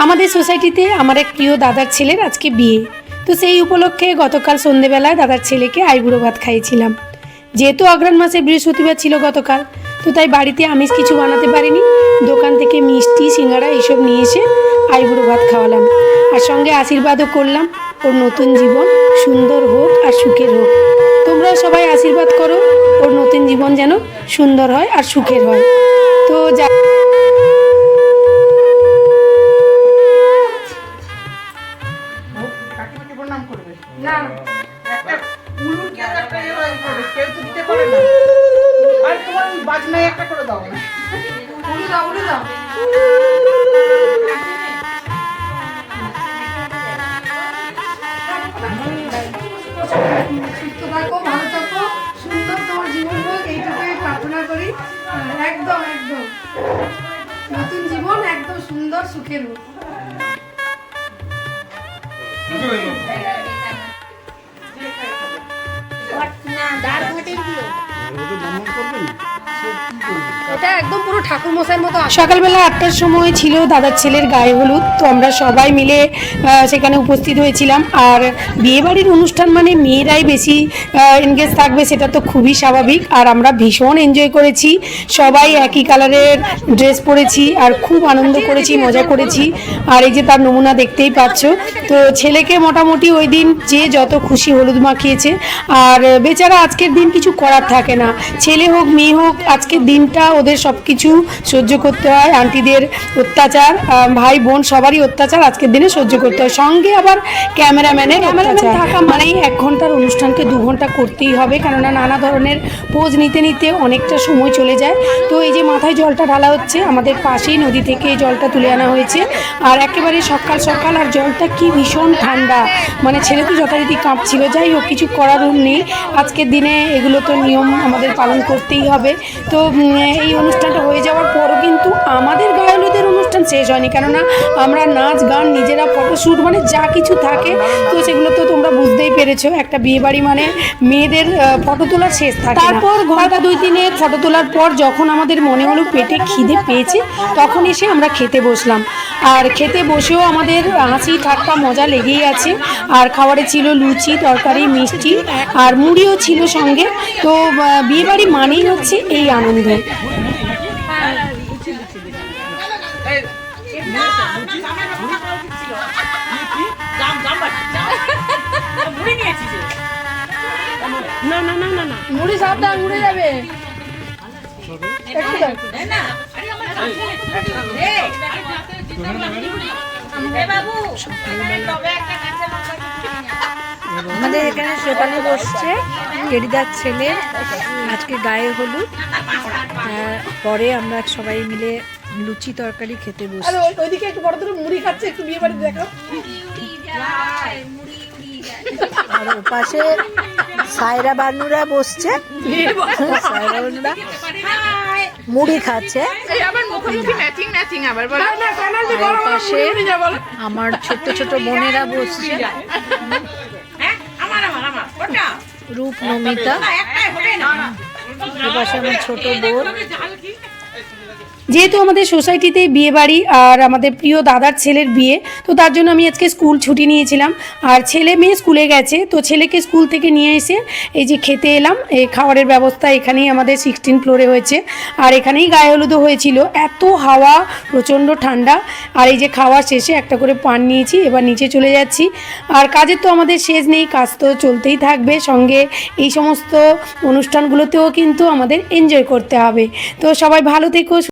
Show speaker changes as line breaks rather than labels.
আমাদের সোসাইটিতে আমার এক প্রিয় দাদার ছেলের আজকে বিয়ে, তো সেই উপলক্ষে গতকাল সন্ধেবেলায় দাদার ছেলেকে আইবুড়ো ভাত খাইয়েছিলাম। যেহেতু অঘ্রাণ মাসে বৃহস্পতিবার ছিল গতকাল, তো তাই বাড়িতে আমিষ কিছু বানাতে পারিনি। দোকান থেকে মিষ্টি সিঙ্গাড়া এইসব নিয়ে এসে আইবুড়ো ভাত খাওয়ালাম, আর সঙ্গে আশীর্বাদও করলাম ওর নতুন জীবন সুন্দর হোক আর সুখের হোক। তোমরা সবাই আশীর্বাদ করো ওর নতুন জীবন যেন সুন্দর হয় আর সুখের হয়। তো
সুস্থ থাকো, ভালো থাকো, সুন্দর তোমার জীবন হোক এইটুকুই প্রার্থনা করি। একদম একদম নতুন জীবন একদম সুন্দর সুখের হোক। এটা একদম পুরো ঠাকুর মশাইয়ের মতো।
সকালবেলা 8টার সময় ছিল দাদার ছেলের গায়ে হলুদ, তো আমরা সবাই মিলে সেখানে উপস্থিত হয়েছিলাম। আর বিয়েবাড়ির অনুষ্ঠান মানে মেয়েরাই বেশি এনগেজ থাকবে, সেটা তো খুবই স্বাভাবিক। আর আমরা ভীষণ এনজয় করেছি, সবাই একই কালারের ড্রেস পরেছি আর খুব আনন্দ করেছি, মজা করেছি। আর এই যে তার নমুনা দেখতেই পাচ্ছ। তো ছেলেকে মোটামুটি ওই দিন যে যত খুশি হলুদ মাখিয়েছে। আর বেচারা আজকের দিন কিছু করার থাকে না, ছেলে হোক মেয়ে হোক, আজকের দিনটা ওদের সব কিছু সহ্য করতে হয়। আন্টিদের অত্যাচার, ভাই বোন সবারই অত্যাচার আজকের দিনে সহ্য করতে হয়, সঙ্গে আবার ক্যামেরাম্যান থাকা মানেই 1 ঘন্টার অনুষ্ঠানকে 2 ঘন্টা করতেই হবে, কেননা নানা ধরনের পোজ নিতে নিতে অনেকটা সময় চলে যায়। তো এই যে মাথায় জলটা ঢালা হচ্ছে, আমাদের পাশেই নদী থেকে এই জলটা তুলে আনা হয়েছে। আর একেবারে সকাল সকাল, আর জলটা কি ভীষণ ঠান্ডা, মানে ছেলে তো যথারীতি কাঁপছিল। যাই হোক, কিছু করার নেই, আজকের দিনে এগুলো তো নিয়ম আমাদের পালন করতেই হবে। তো এই অনুষ্ঠানটা হয়ে যাওয়ার পরও কিন্তু আমাদের গায়ে হলুদের অনুষ্ঠান শেষ হয়নি, কেননা আমরা নাচ গান নিজেরা ফটোশ্যুট মানে যা কিছু থাকে, তো সেগুলো তো তোমরা বুঝতেই পেরেছো। একটা বিয়েবাড়ি মানে মেয়েদের ফটো তোলার শেষ থাকে। তারপর ঘন্টা 2-3 ফটো তোলার পর যখন আমাদের মনে হলো পেটে খিদে পেয়েছে, তখন এসে আমরা খেতে বসলাম। আর খেতে বসেও আমাদের হাসি ঠাট্টা মজা লেগেই আছে। আর খাবারে ছিল লুচি তরকারি মিষ্টি আর মুড়িও ছিল সঙ্গে। তো বিয়েবাড়ি মানেই হচ্ছে এই আনন্দ।
না না না না না, মুড়ি সাবধান, উড়ে যাবে।
আমাদের এখানে শ্বেতালি বসছে, টেরিদার ছেলে আজকে গায়ে হলুদ। পরে আমরা সবাই মিলে লুচি তরকারি খেতে বসছি।
ওইদিকে একটু বড় ধরে মুড়ি খাচ্ছে, একটু বিয়ে বাড়ি দেখো।
আর ওপাশে সায়রা বানুরা বসছে, সায়রা বানুরা মুড়ি খাচ্ছে। পাশে আমার ছোট ছোট বোনেরা বসছে, রূপ নমিতা, এপাশে আমার ছোট বোন।
যেহেতু আমাদের সোসাইটিতে বিয়ে বাড়ি আর আমাদের প্রিয় দাদার ছেলের বিয়ে, তো তার জন্য আমি আজকে স্কুল ছুটি নিয়েছিলাম। আর ছেলে মেয়ে স্কুলে গেছে, তো ছেলেকে স্কুল থেকে নিয়ে এসে এই যে খেতে এলাম। এই খাবারের ব্যবস্থা এখানেই আমাদের 16 ফ্লোরে হয়েছে, আর এখানেই গায়ে হলুদও হয়েছিল। এত হাওয়া, প্রচণ্ড ঠান্ডা। আর এই যে খাওয়া শেষে একটা করে পান নিয়েছি, এবার নিচে চলে যাচ্ছি। আর কাজের তো আমাদের শেষ নেই, কাজ তো চলতেই থাকবে, সঙ্গে এই সমস্ত অনুষ্ঠানগুলোতেও কিন্তু আমাদের এনজয় করতে হবে। তো সবাই ভালো থেকো।